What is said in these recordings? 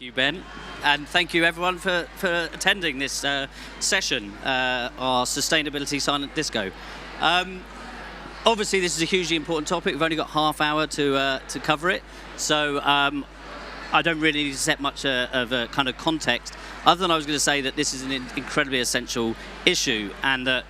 Thank you, Ben. And thank you, everyone, for attending this session, our Sustainability Silent Disco. Obviously, this is a hugely important topic. We've only got half hour to cover it. So I don't really need to set much of a kind of context, other than I was going to say that this is an incredibly essential issue, and that,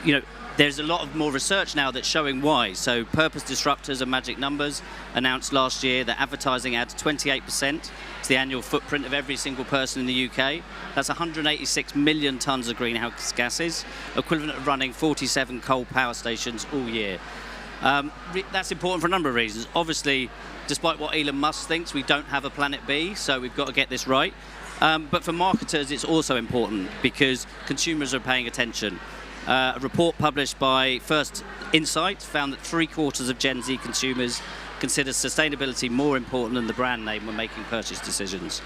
you know, there's a lot of more research now that's showing why. So Purpose Disruptors and Magic Numbers announced last year that advertising adds 28% to the annual footprint of every single person in the UK. That's 186 million tonnes of greenhouse gases, equivalent of running 47 coal power stations all year. That's important for a number of reasons. Obviously, despite what Elon Musk thinks, we don't have a planet B, so we've got to get this right. But for marketers, it's also important because consumers are paying attention. A report published by First Insight found that 3/4 of Gen Z consumers consider sustainability more important than the brand name when making purchase decisions.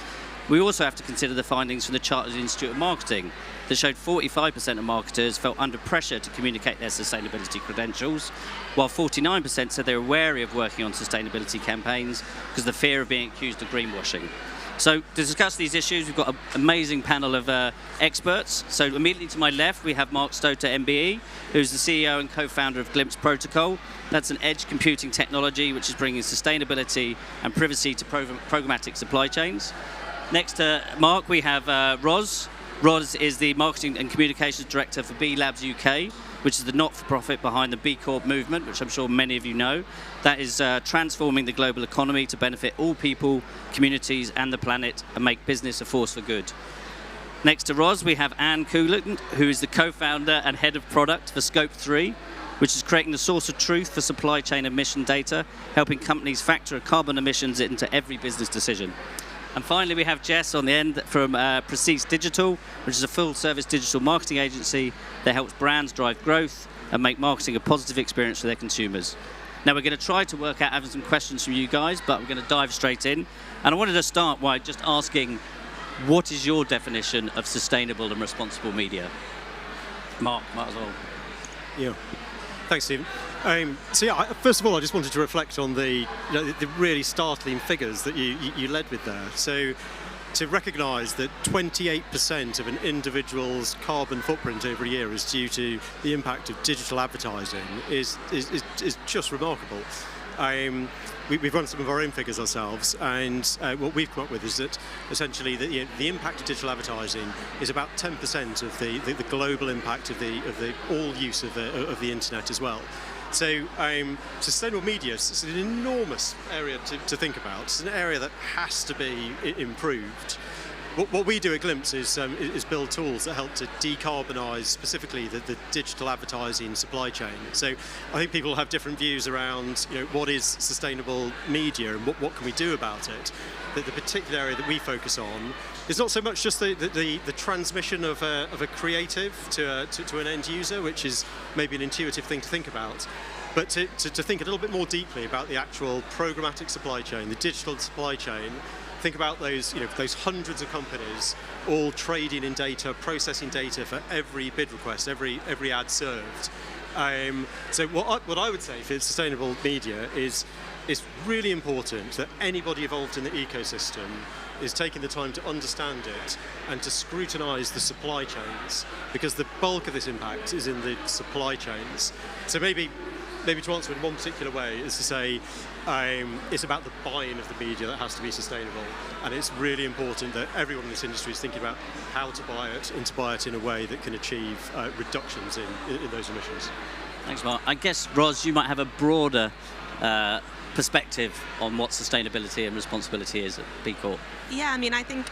We also have to consider the findings from the Chartered Institute of Marketing that showed 45% of marketers felt under pressure to communicate their sustainability credentials, while 49% said they were wary of working on sustainability campaigns because of the fear of being accused of greenwashing. So to discuss these issues, we've got an amazing panel of experts. So immediately to my left, we have Mark Stoter, MBE, who's the CEO and co-founder of Glimpse Protocol. That's an edge computing technology which is bringing sustainability and privacy to programmatic supply chains. Next to Mark, we have Roz. Roz is the Marketing and Communications Director for B Labs UK, which is the not-for-profit behind the B Corp movement, which I'm sure many of you know. That is transforming the global economy to benefit all people, communities, and the planet, and make business a force for good. Next to Roz, we have Anne Coghlan, who is the co-founder and head of product for Scope 3, which is creating the source of truth for supply chain emission data, helping companies factor carbon emissions into every business decision. And finally, we have Jess on the end from Precis Digital, which is a full-service digital marketing agency that helps brands drive growth and make marketing a positive experience for their consumers. Now, we're going to try to work out having some questions from you guys, but we're going to dive straight in. And I wanted to start by just asking, what is your definition of sustainable and responsible media? Mark, might as well. Yeah. Thanks, Stephen. So yeah, first of all, I just wanted to reflect on the really startling figures that you led with there. So to recognise that 28% of an individual's carbon footprint every year is due to the impact of digital advertising is just remarkable. We've run some of our own figures ourselves, and what we've come up with is that essentially the impact of digital advertising is about 10% of the global impact of the all use of the internet as well. So sustainable media is an enormous area to think about. It's an area that has to be improved. What we do at Glimpse is build tools that help to decarbonise specifically the digital advertising supply chain. So I think people have different views around what is sustainable media and what can we do about it. The particular area that we focus on is not so much just the transmission of a creative to an end user, which is maybe an intuitive thing to think about, but to think a little bit more deeply about the actual programmatic supply chain, the digital supply chain. Think about those hundreds of companies all trading in data, processing data for every bid request, every ad served. So what I would say for sustainable media is it's really important that anybody involved in the ecosystem is taking the time to understand it and to scrutinise the supply chains, because the bulk of this impact is in the supply chains. So maybe to answer in one particular way is to say it's about the buying of the media that has to be sustainable, and it's really important that everyone in this industry is thinking about how to buy it and to buy it in a way that can achieve reductions in those emissions. Thanks, Mark. I guess, Roz, you might have a broader perspective on what sustainability and responsibility is at B Corp. Yeah, I mean, I think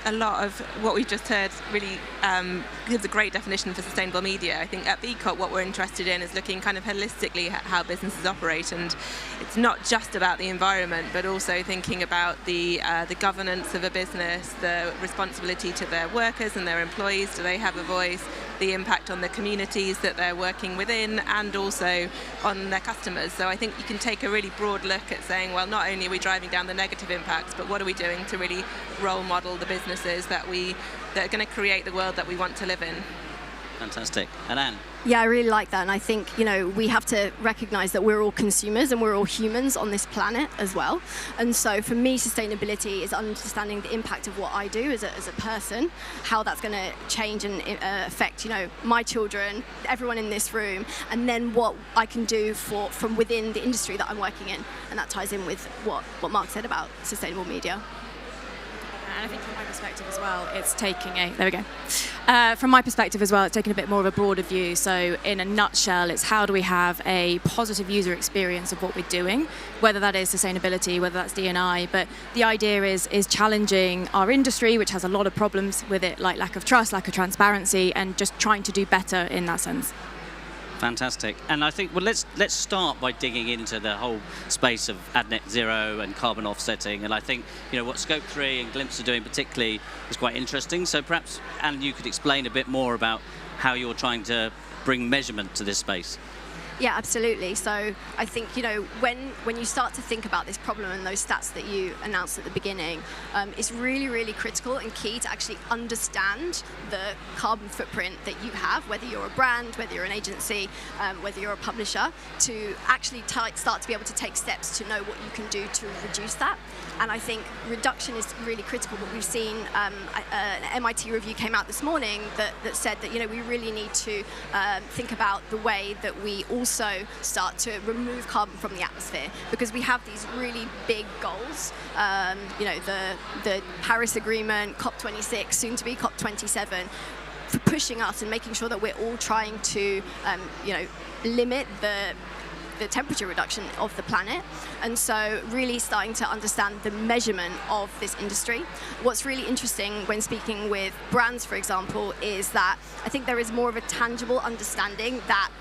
a lot of what we've just heard really gives a great definition for sustainable media. I think at B Corp what we're interested in is looking kind of holistically at how businesses operate, and it's not just about the environment, but also thinking about the governance of a business, the responsibility to their workers and their employees. Do they have a voice? The impact on the communities that they're working within, and also on their customers. So I think you can take a really broad look at saying, well, not only are we driving down the negative impacts, but what are we doing to really role model the businesses that are going to create the world that we want to live in. Fantastic. And Anne? Yeah, I really like that. And I think, we have to recognize that we're all consumers and we're all humans on this planet as well. And so for me, sustainability is understanding the impact of what I do as a person, how that's going to change and affect, my children, everyone in this room, and then what I can do from within the industry that I'm working in. And that ties in with what Mark said about sustainable media. And I think from my perspective as well, it's taking from my perspective as well, it's taking a bit more of a broader view. So in a nutshell, it's how do we have a positive user experience of what we're doing, whether that is sustainability, whether that's D&I. But the idea is challenging our industry, which has a lot of problems with it, like lack of trust, lack of transparency, and just trying to do better in that sense. Fantastic. And I think, let's start by digging into the whole space of ad net zero and carbon offsetting. And I think, what Scope 3 and Glimpse are doing particularly is quite interesting. So perhaps, Anne, you could explain a bit more about how you're trying to bring measurement to this space. Yeah, absolutely. So I think, when you start to think about this problem and those stats that you announced at the beginning, it's really, really critical and key to actually understand the carbon footprint that you have, whether you're a brand, whether you're an agency, whether you're a publisher, to actually start to be able to take steps to know what you can do to reduce that. And I think reduction is really critical. But we've seen an MIT review came out this morning that said that, we really need to think about the way that we also start to remove carbon from the atmosphere, because we have these really big goals, the Paris Agreement, COP26, soon to be COP27, for pushing us and making sure that we're all trying to limit the temperature reduction of the planet. And so really starting to understand the measurement of this industry. What's really interesting when speaking with brands, for example, is that I think there is more of a tangible understanding that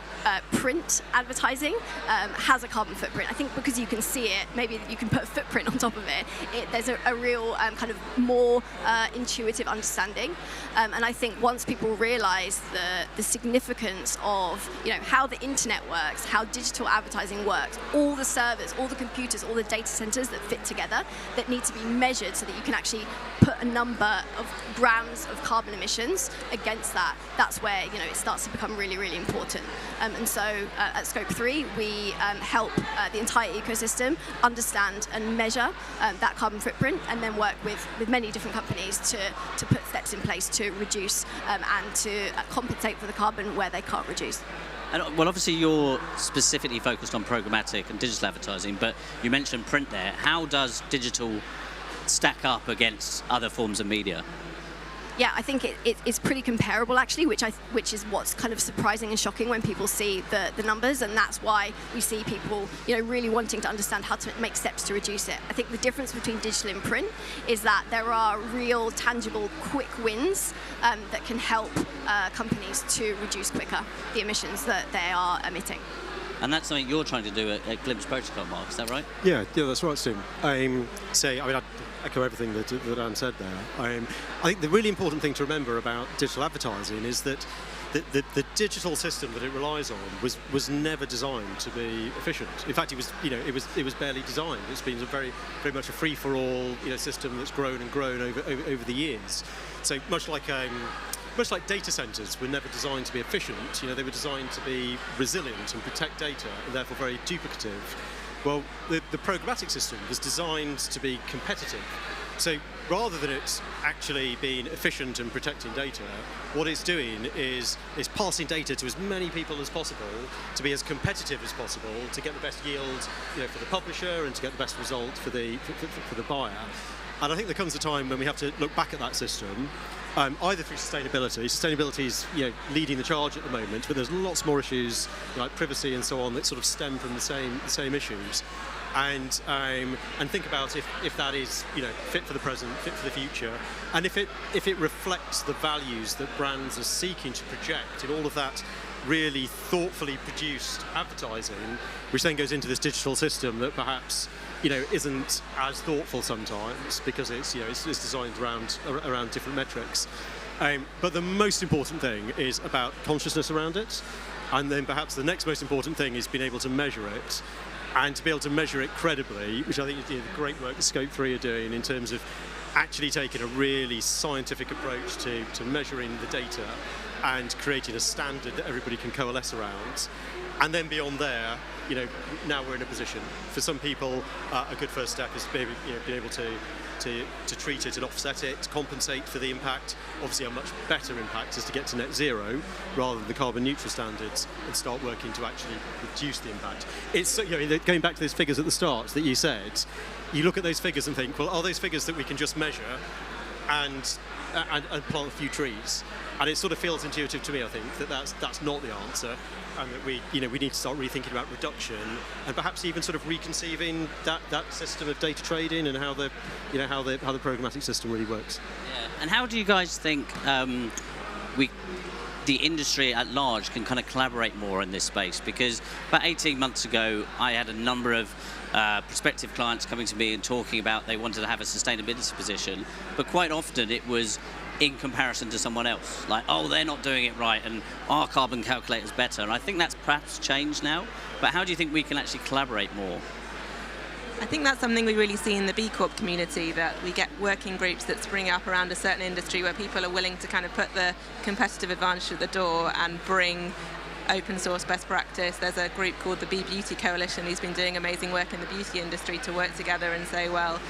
print advertising has a carbon footprint. I think because you can see it, maybe you can put a footprint on top of it. There's a real kind of more intuitive understanding. And I think once people realize the significance of how the internet works, how digital advertising works, all the servers, all the computers, all the data centers that fit together, that need to be measured so that you can actually put a number of grams of carbon emissions against that, that's where it starts to become really, really important. And so at Scope 3, we help the entire ecosystem understand and measure that carbon footprint, and then work with many different companies to put steps in place to reduce and to compensate for the carbon where they can't reduce. And, obviously you're specifically focused on programmatic and digital advertising, but you mentioned print there. How does digital stack up against other forms of media? Yeah, I think it's pretty comparable actually, which is what's kind of surprising and shocking when people see the numbers, and that's why we see people really wanting to understand how to make steps to reduce it. I think the difference between digital and print is that there are real, tangible, quick wins that can help companies to reduce quicker the emissions that they are emitting. And that's something you're trying to do at Glimpse Protocol, Mark, is that right? Yeah, that's right, Steve. I echo everything that Anne said there. I think the really important thing to remember about digital advertising is that the digital system that it relies on was never designed to be efficient. In fact, it was barely designed. It's been very much a free-for-all system that's grown and grown over the years. So much like data centers were never designed to be efficient, they were designed to be resilient and protect data, and therefore very duplicative. Well, the programmatic system was designed to be competitive. So rather than it actually being efficient and protecting data, what it's doing is passing data to as many people as possible to be as competitive as possible, to get the best yield for the publisher and to get the best result for the buyer. And I think there comes a time when we have to look back at that system, either through sustainability. Sustainability is leading the charge at the moment, but there's lots more issues like privacy and so on that sort of stem from the same issues. And think about if that is fit for the present, fit for the future, and if it reflects the values that brands are seeking to project in all of that really thoughtfully produced advertising, which then goes into this digital system that perhaps isn't as thoughtful sometimes because it's designed around different metrics. But the most important thing is about consciousness around it, and then perhaps the next most important thing is being able to measure it, and to be able to measure it credibly, which I think is the great work that Scope 3 are doing in terms of actually taking a really scientific approach to measuring the data and creating a standard that everybody can coalesce around. And then beyond there, now we're in a position. For some people, a good first step is maybe being able to treat it and offset it, compensate for the impact. Obviously, a much better impact is to get to net zero rather than the carbon neutral standards and start working to actually reduce the impact. It's going back to those figures at the start that you said. You look at those figures and think, well, are those figures that we can just measure and plant a few trees? And it sort of feels intuitive to me, I think, that that's not the answer, and that we need to start rethinking about reduction and perhaps even sort of reconceiving that system of data trading and how the programmatic system really works. Yeah. And how do you guys think the industry at large can kind of collaborate more in this space? Because about 18 months ago, I had a number of prospective clients coming to me and talking about they wanted to have a sustainability position, but quite often it was in comparison to someone else, like, oh, they're not doing it right and our carbon calculator is better. And I think that's perhaps changed now, but how do you think we can actually collaborate more? I think that's something we really see in the B Corp community, that we get working groups that spring up around a certain industry where people are willing to kind of put the competitive advantage at the door and bring open source best practice. There's a group called the Be Beauty Coalition who's been doing amazing work in the beauty industry to work together and say, well,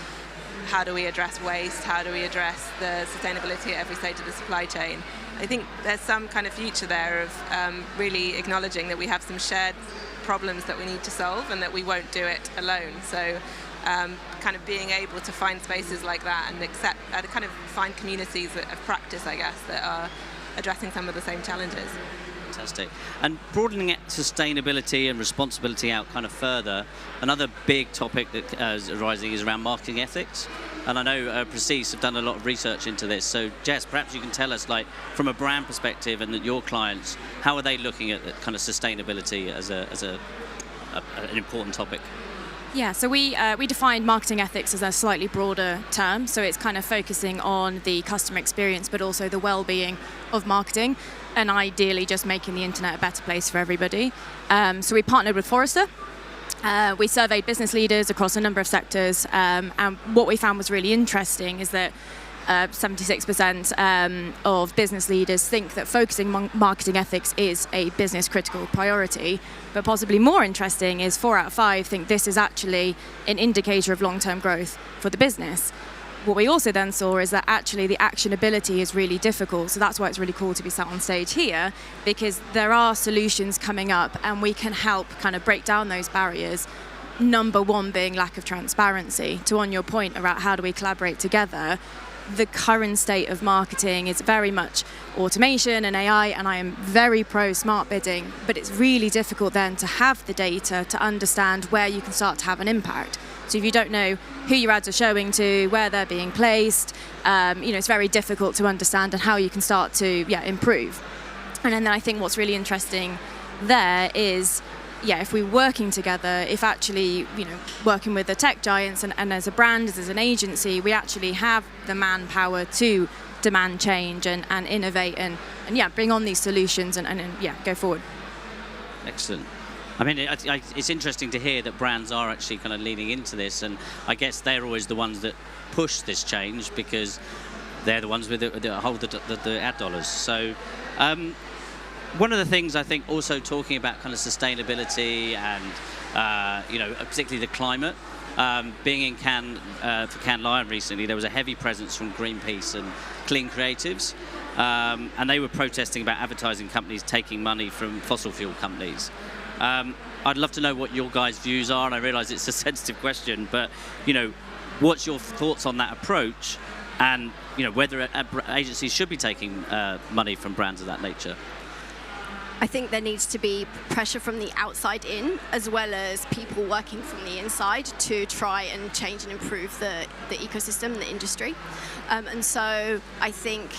how do we address waste? How do we address the sustainability at every stage of the supply chain? I think there's some kind of future there of really acknowledging that we have some shared problems that we need to solve and that we won't do it alone. So kind of being able to find spaces like that and kind of find communities of practice, I guess, that are addressing some of the same challenges. Fantastic. And broadening sustainability and responsibility out kind of further, another big topic that is arising is around marketing ethics. And I know Precis have done a lot of research into this. So Jess, perhaps you can tell us, like, from a brand perspective and your clients, how are they looking at kind of sustainability as an important topic? Yeah, so we define marketing ethics as a slightly broader term. So it's kind of focusing on the customer experience, but also the well-being of marketing, and ideally just making the internet a better place for everybody. So we partnered with Forrester. We surveyed business leaders across a number of sectors, and what we found was really interesting is that 76% of business leaders think that focusing on marketing ethics is a business critical priority. But possibly more interesting is 4 out of 5 think this is actually an indicator of long-term growth for the business. What we also then saw is that actually the actionability is really difficult. So that's why it's really cool to be sat on stage here, because there are solutions coming up and we can help kind of break down those barriers. Number one being lack of transparency. To on your point about how do we collaborate together, the current state of marketing is very much automation and AI, and I am very pro smart bidding, but it's really difficult then to have the data to understand where you can start to have an impact. So if you don't know who your ads are showing to, where they're being placed, it's very difficult to understand and how you can start to improve. And then I think what's really interesting there is, if we're working together, if actually, working with the tech giants and as a brand, as an agency, we actually have the manpower to demand change and innovate and bring on these solutions and go forward. Excellent. I mean, it's interesting to hear that brands are actually kind of leaning into this, and I guess they're always the ones that push this change because they're the ones that hold the ad dollars. So one of the things I think also talking about kind of sustainability and, particularly the climate, being in Cannes for Cannes Lion recently, there was a heavy presence from Greenpeace and Clean Creatives, and they were protesting about advertising companies taking money from fossil fuel companies. I'd love to know what your guys' views are, and I realise it's a sensitive question, but, what's your thoughts on that approach and, whether agencies should be taking money from brands of that nature? I think there needs to be pressure from the outside in, as well as people working from the inside to try and change and improve the ecosystem, the industry. And so I think,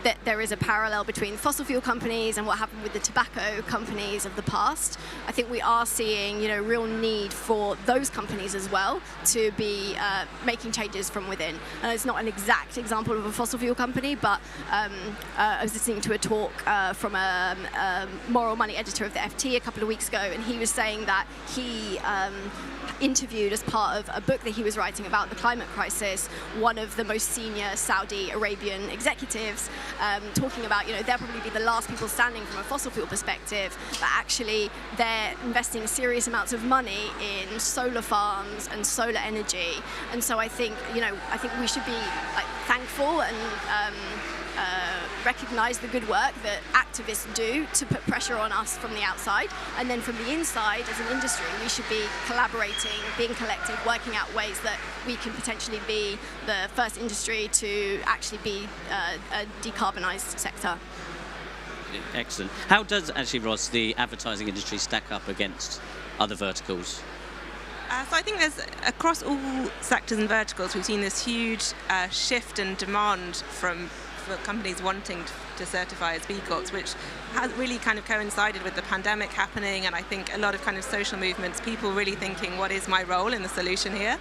that there is a parallel between fossil fuel companies and what happened with the tobacco companies of the past. I think we are seeing, real need for those companies as well to be making changes from within. And it's not an exact example of a fossil fuel company, but I was listening to a talk from a moral money editor of the FT a couple of weeks ago, and he was saying that he interviewed, as part of a book that he was writing about the climate crisis, one of the most senior Saudi Arabian executives, talking about, they'll probably be the last people standing from a fossil fuel perspective, but actually they're investing serious amounts of money in solar farms and solar energy. And so I think we should be thankful and recognise the good work that activists do to put pressure on us from the outside, and then from the inside as an industry we should be collaborating, being collective, working out ways that we can potentially be the first industry to actually be a decarbonised sector. Excellent. How does actually, Ros, the advertising industry stack up against other verticals? So I think there's, across all sectors and verticals, we've seen this huge shift in demand for companies wanting to certify as B Corps, which has really kind of coincided with the pandemic happening, and I think a lot of kind of social movements, people really thinking, what is my role in the solution here?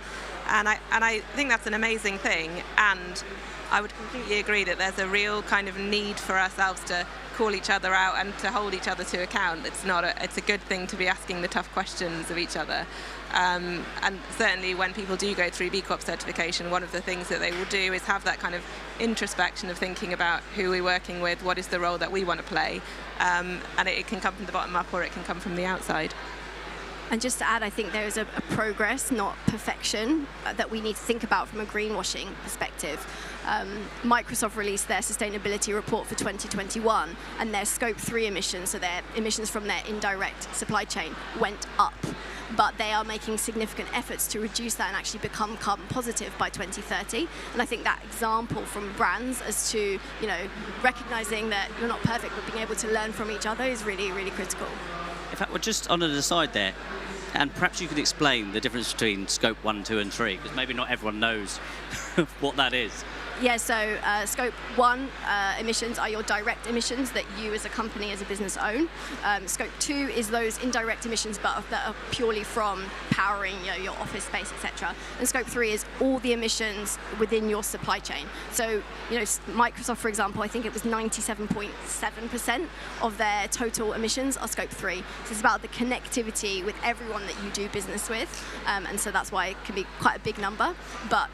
And I think that's an amazing thing, and I would completely agree that there's a real kind of need for ourselves to call each other out and to hold each other to account. It's a good thing to be asking the tough questions of each other. And certainly when people do go through B Corp certification, one of the things that they will do is have that kind of introspection of thinking about who we're working with, what is the role that we want to play, and it can come from the bottom up or it can come from the outside. And just to add, I think there is a progress, not perfection, that we need to think about from a greenwashing perspective. Microsoft released their sustainability report for 2021, and their Scope 3 emissions, so their emissions from their indirect supply chain, went up. But they are making significant efforts to reduce that and actually become carbon positive by 2030. And I think that example from brands as to, recognizing that you're not perfect, but being able to learn from each other is really, really critical. In fact, we're just on an aside there, and perhaps you could explain the difference between Scope 1, 2 and 3, because maybe not everyone knows what that is. Yeah, so Scope 1 emissions are your direct emissions that you as a company, as a business own. Scope 2 is those indirect emissions but that are purely from powering your office space, etc. And Scope 3 is all the emissions within your supply chain. So, Microsoft, for example, I think it was 97.7% of their total emissions are Scope 3. So it's about the connectivity with everyone that you do business with. And so that's why it can be quite a big number. But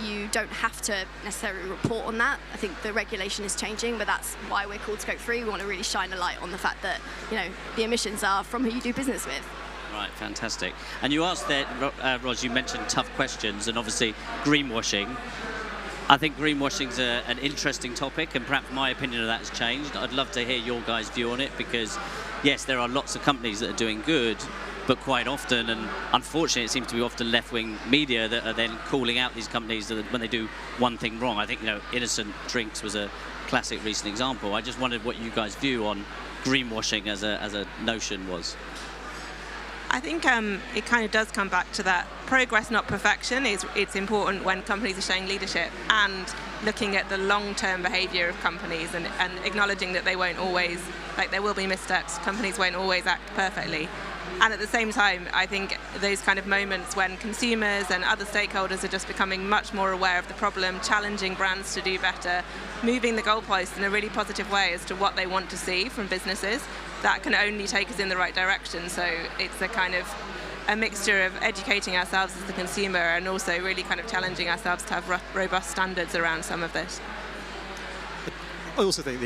you don't have to necessarily report on that. I think the regulation is changing, but that's why we're called Scope 3. We want to really shine a light on the fact that, the emissions are from who you do business with. Right, fantastic. And you asked there, Ros, you mentioned tough questions and obviously greenwashing. I think greenwashing's an interesting topic, and perhaps my opinion of that has changed. I'd love to hear your guys' view on it, because yes, there are lots of companies that are doing good, but quite often, and unfortunately it seems to be often left-wing media that are then calling out these companies when they do one thing wrong. I think, innocent drinks was a classic recent example. I just wondered what you guys' view on greenwashing as a notion was. I think it kind of does come back to that progress, not perfection. It's important when companies are showing leadership and looking at the long-term behaviour of companies and acknowledging that they won't always, there will be missteps, companies won't always act perfectly. And at the same time, I think those kind of moments when consumers and other stakeholders are just becoming much more aware of the problem, challenging brands to do better, moving the goalposts in a really positive way as to what they want to see from businesses, that can only take us in the right direction. So it's a kind of a mixture of educating ourselves as the consumer and also really kind of challenging ourselves to have robust standards around some of this. I also think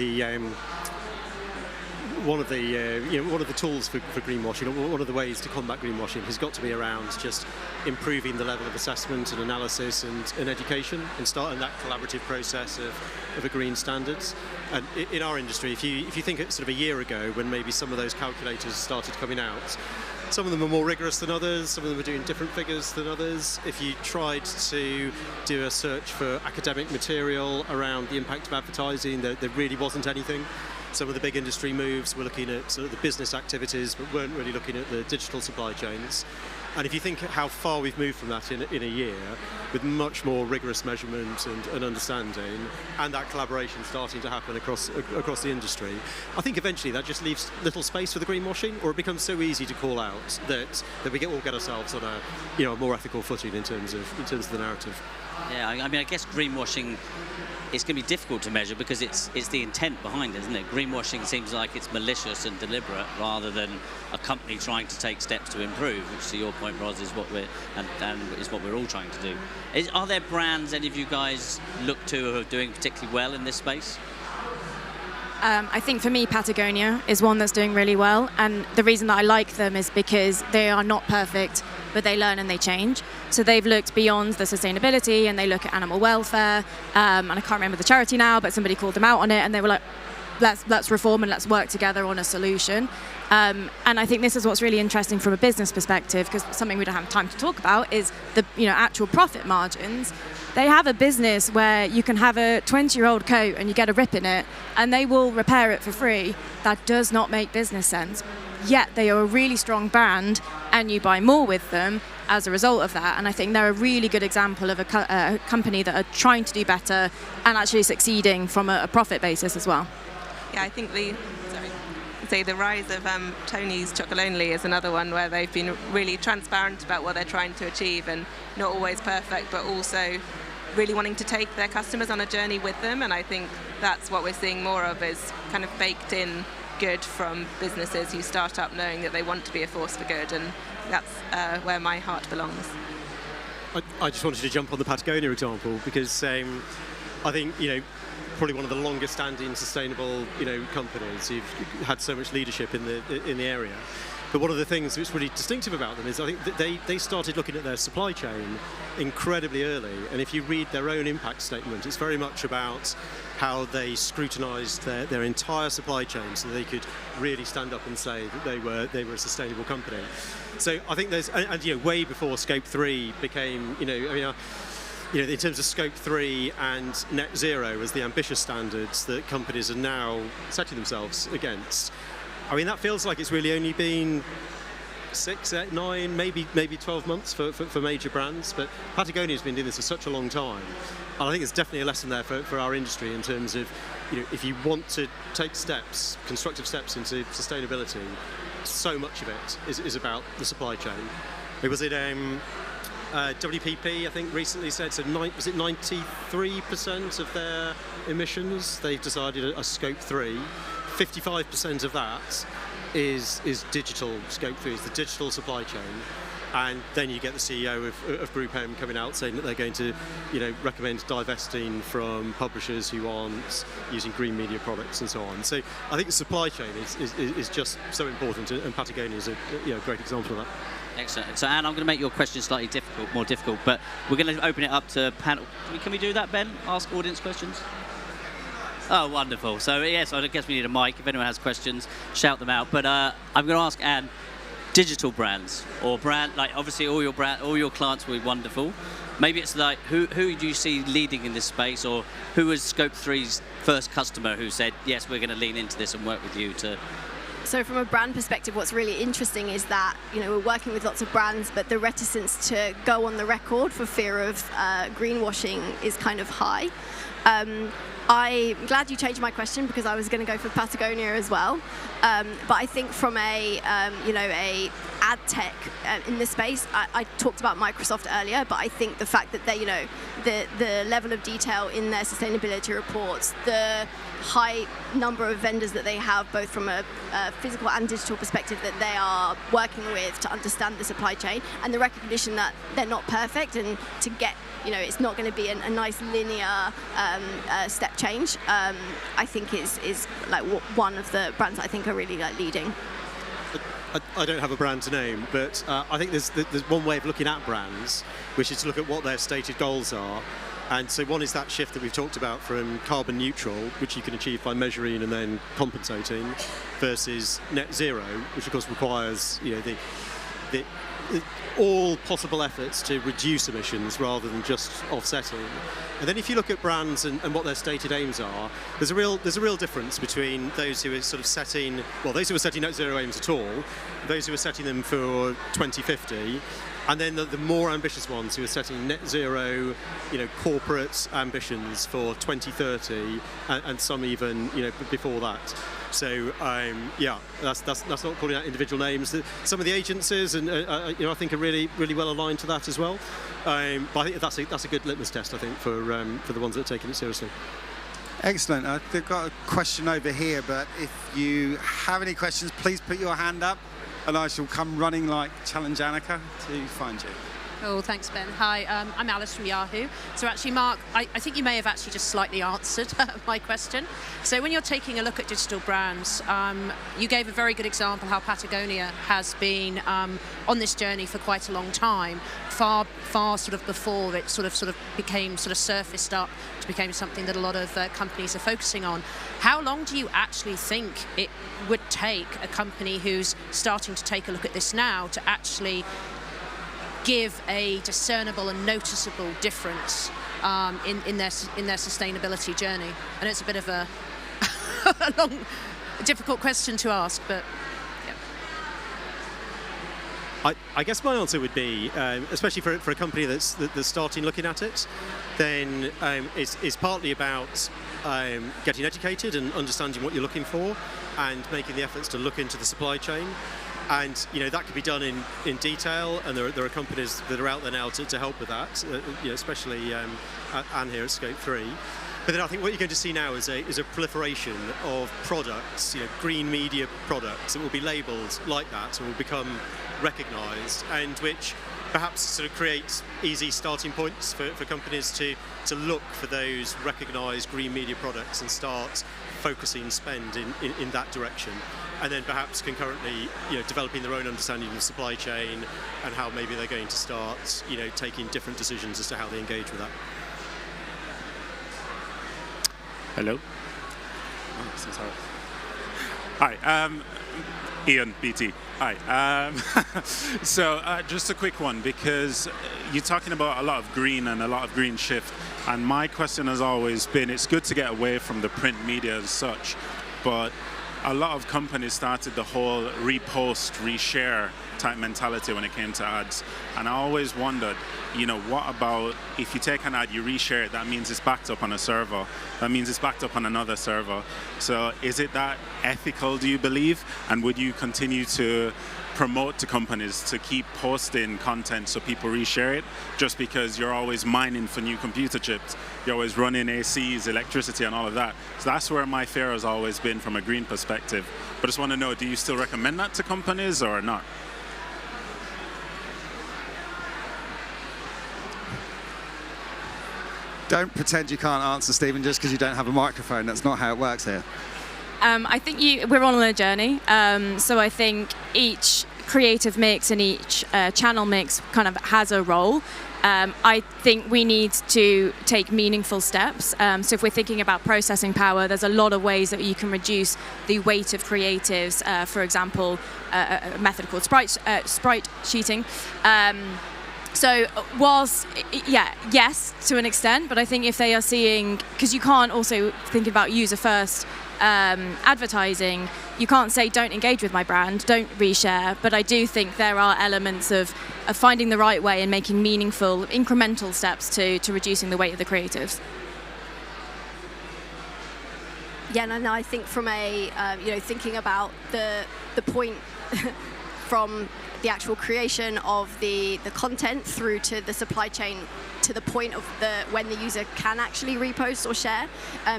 one of the tools for greenwashing, or one of the ways to combat greenwashing, has got to be around just improving the level of assessment and analysis and education, and starting that collaborative process of agreeing standards. And in our industry, if you think sort of a year ago, when maybe some of those calculators started coming out, some of them are more rigorous than others, some of them are doing different figures than others. If you tried to do a search for academic material around the impact of advertising, there really wasn't anything. Some of the big industry moves were looking at sort of the business activities, but weren't really looking at the digital supply chains. And if you think how far we've moved from that in a year, with much more rigorous measurement and understanding, and that collaboration starting to happen across the industry, I think eventually that just leaves little space for the greenwashing, or it becomes so easy to call out that we all get ourselves on a more ethical footing in terms of the narrative. Yeah, I mean, I guess greenwashing it's going to be difficult to measure because it's the intent behind it, isn't it? Greenwashing seems like it's malicious and deliberate rather than a company trying to take steps to improve, which, to your point, Roz, is what we're all trying to do. Are there brands any of you guys look to who are doing particularly well in this space? I think for me, Patagonia is one that's doing really well. And the reason that I like them is because they are not perfect, but they learn and they change. So they've looked beyond the sustainability and they look at animal welfare. And I can't remember the charity now, but somebody called them out on it and they were like, let's reform and let's work together on a solution. And I think this is what's really interesting from a business perspective, because something we don't have time to talk about is the actual profit margins. They have a business where you can have a 20-year-old coat and you get a rip in it and they will repair it for free. That does not make business sense. Yet they are a really strong brand and you buy more with them as a result of that. And I think they're a really good example of a company that are trying to do better and actually succeeding from a profit basis as well. Yeah, I think the rise of Tony's Chocolate Only is another one where they've been really transparent about what they're trying to achieve and not always perfect, but also really wanting to take their customers on a journey with them. And I think that's what we're seeing more of, is kind of baked in good from businesses who start up knowing that they want to be a force for good, and that's where my heart belongs. I just wanted to jump on the Patagonia example because I think, probably one of the longest standing sustainable, companies who've had so much leadership in the area. But one of the things that's really distinctive about them is I think that they started looking at their supply chain incredibly early. And if you read their own impact statement, it's very much about how they scrutinised their entire supply chain so they could really stand up and say that they were a sustainable company. So I think there's, and way before Scope 3 became, in terms of Scope 3 and net zero as the ambitious standards that companies are now setting themselves against, that feels like it's really only been 6, 8, 9, maybe 12 months for major brands. But Patagonia's been doing this for such a long time. And I think it's definitely a lesson there for our industry in terms of, if you want to take steps, constructive steps into sustainability, so much of it is about the supply chain. Was it WPP, I think, recently said, was it 93% of their emissions they've decided are Scope 3. 55% of that is digital Scope 3, is the digital supply chain. And then you get the CEO of Group M coming out saying that they're going to, recommend divesting from publishers who aren't using green media products and so on. So I think the supply chain is just so important, and Patagonia is a great example of that. Excellent. So, Anne, I'm going to make your question slightly more difficult, but we're going to open it up to panel. Can we do that, Ben? Ask audience questions? Oh, wonderful. So, yes, I guess we need a mic. If anyone has questions, shout them out. But I'm going to ask Anne, digital brands or obviously all your clients will be wonderful. Maybe it's like, who do you see leading in this space, or who was Scope 3's first customer who said, yes, we're going to lean into this and work with you to... So from a brand perspective, what's really interesting is that, we're working with lots of brands, but the reticence to go on the record for fear of greenwashing is kind of high. I'm glad you changed my question because I was going to go for Patagonia as well. But I think from a ad tech in this space, I talked about Microsoft earlier, but I think the fact that they, the level of detail in their sustainability reports, the high number of vendors that they have, both from a physical and digital perspective, that they are working with to understand the supply chain, and the recognition that they're not perfect, and to get, it's not going to be a nice linear step change, I think is like one of the brands I think are really leading. I don't have a brand to name, but I think there's one way of looking at brands, which is to look at what their stated goals are. And so one is that shift that we've talked about from carbon neutral, which you can achieve by measuring and then compensating, versus net zero, which of course requires all possible efforts to reduce emissions rather than just offsetting. And then if you look at brands and what their stated aims are, there's a real difference between those who are sort of setting, those who are setting net zero aims at all, those who are setting them for 2050, And then the more ambitious ones who are setting net zero, corporate ambitions for 2030, and some even, before that. So that's not calling out individual names. Some of the agencies, and I think are really well aligned to that as well. But I think that's a good litmus test, I think, for the ones that are taking it seriously. Excellent. I've got a question over here, but if you have any questions, please put your hand up, and I shall come running like Challenge Annika to find you. Oh, thanks, Ben. Hi, I'm Alice from Yahoo. So actually, Mark, I think you may have actually just slightly answered my question. So when you're taking a look at digital brands, you gave a very good example how Patagonia has been on this journey for quite a long time, far sort of before it sort of became sort of surfaced up to become something that a lot of companies are focusing on. How long do you actually think it would take a company who's starting to take a look at this now to actually give a discernible and noticeable difference in their sustainability journey? And it's a bit of a long, difficult question to ask, but yeah. I guess my answer would be, especially for a company that's starting looking at it, then it's partly about getting educated and understanding what you're looking for, and making the efforts to look into the supply chain. And that could be done in detail, and there are companies that are out there now to help with that, especially Anne here at Scope 3. But then I think what you're going to see now is a proliferation of products, green media products that will be labelled like that and will become recognised, and which perhaps sort of create easy starting points for companies to look for those recognised green media products and start focusing spend in that direction. And then perhaps concurrently, developing their own understanding of supply chain and how maybe they're going to start, taking different decisions as to how they engage with that. Hello. Oh, so sorry. Hi, Ian, BT. Hi. So just a quick one, because you're talking about a lot of green and a lot of green shift. And my question has always been, it's good to get away from the print media as such, but a lot of companies started the whole repost, reshare type mentality when it came to ads. And I always wondered, what about if you take an ad, you reshare it, that means it's backed up on a server. That means it's backed up on another server. So is it that ethical, do you believe? And would you continue to promote to companies to keep posting content so people reshare it, just because you're always mining for new computer chips, you're always running ACs, electricity, and all of that? So that's where my fear has always been from a green perspective. But I just want to know, do you still recommend that to companies or not? Don't pretend you can't answer, Stephen, just because you don't have a microphone. That's not how it works here. I think we're on a journey. So I think each creative mix and each channel mix kind of has a role. I think we need to take meaningful steps. So if we're thinking about processing power, there's a lot of ways that you can reduce the weight of creatives. For example, a method called sprite sheeting. So whilst, yes, to an extent, but I think if they are seeing, because you can't also think about user-first advertising, you can't say don't engage with my brand, don't reshare, but I do think there are elements of finding the right way and making meaningful, incremental steps to reducing the weight of the creatives. Yeah, no, I think from a, thinking about the point from the actual creation of the content through to the supply chain to the point of when the user can actually repost or share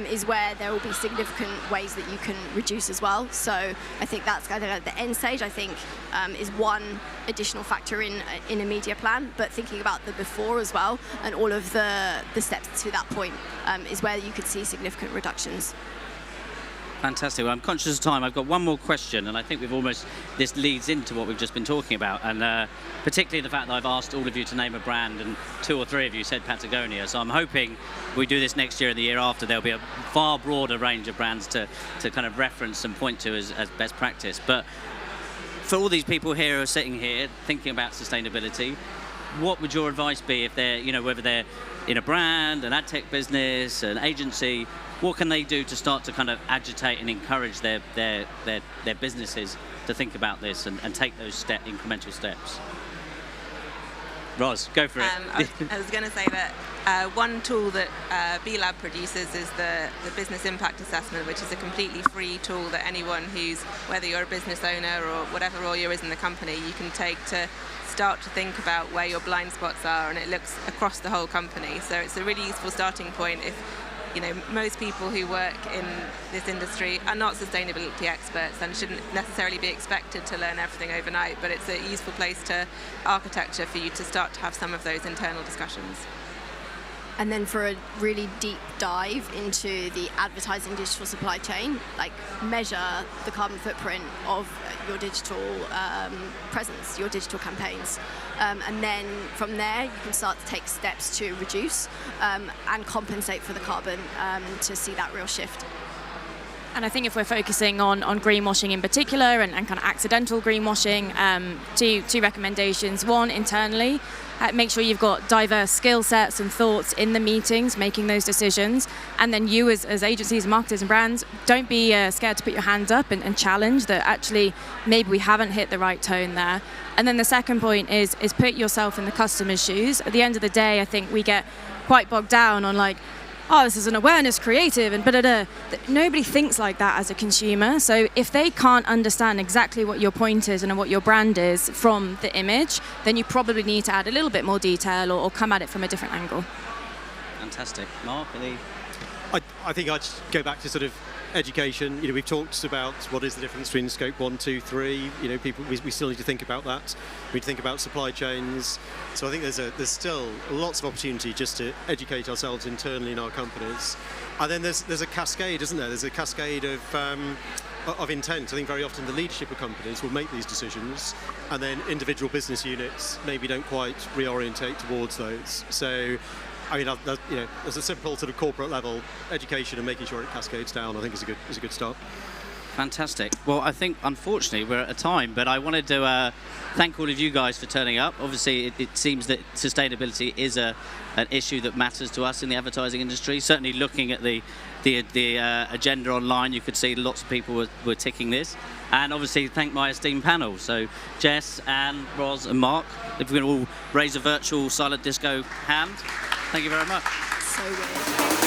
is where there will be significant ways that you can reduce as well. So I think that's kind of at the end stage, I think, is one additional factor in a media plan, but thinking about the before as well and all of the steps to that point is where you could see significant reductions. Fantastic. Well, I'm conscious of time. I've got one more question, and I think this leads into what we've just been talking about, and particularly the fact that I've asked all of you to name a brand, and 2 or 3 of you said Patagonia. So I'm hoping we do this next year and the year after, there'll be a far broader range of brands to kind of reference and point to as best practice. But for all these people here who are sitting here thinking about sustainability, what would your advice be if they're, whether they're in a brand, an ad tech business, an agency? What can they do to start to kind of agitate and encourage their businesses to think about this and take those incremental steps? Ros, go for it. I was going to say that one tool that B-Lab produces is the business impact assessment, which is a completely free tool that anyone who's, whether you're a business owner or whatever role you're in the company, you can take to start to think about where your blind spots are, and it looks across the whole company. So it's a really useful starting point if, you know, most people who work in this industry are not sustainability experts and shouldn't necessarily be expected to learn everything overnight, but it's a useful place to architecture for you to start to have some of those internal discussions. And then for a really deep dive into the advertising digital supply chain, like measure the carbon footprint of your digital presence, your digital campaigns. And then from there, you can start to take steps to reduce and compensate for the carbon to see that real shift. And I think if we're focusing on greenwashing in particular and kind of accidental greenwashing, two recommendations. One, internally, make sure you've got diverse skill sets and thoughts in the meetings, making those decisions. And then you as agencies, marketers and brands, don't be scared to put your hand up and challenge that actually maybe we haven't hit the right tone there. And then the second point is put yourself in the customer's shoes. At the end of the day, I think we get quite bogged down on like, oh, this is an awareness creative and nobody thinks like that as a consumer. So if they can't understand exactly what your point is and what your brand is from the image, then you probably need to add a little bit more detail or come at it from a different angle. Fantastic. Mark, any? I think I'd go back to sort of education. You know, we've talked about what is the difference between scope 1, 2, 3. You know, we still need to think about that. We need to think about supply chains. So I think there's still lots of opportunity just to educate ourselves internally in our companies. And then there's a cascade, isn't there? There's a cascade of intent. I think very often the leadership of companies will make these decisions, and then individual business units maybe don't quite reorientate towards those. So, I mean, you know, as a simple sort of corporate level, education and making sure it cascades down, I think is a good start. Fantastic. Well, I think, unfortunately, we're at a time, but I wanted to thank all of you guys for turning up. Obviously, it seems that sustainability is an issue that matters to us in the advertising industry. Certainly looking at the agenda online, you could see lots of people were ticking this. And obviously, thank my esteemed panel. So, Jess, Anne, Ros and Mark, if we can all raise a virtual silent disco hand. Thank you very much. So weird.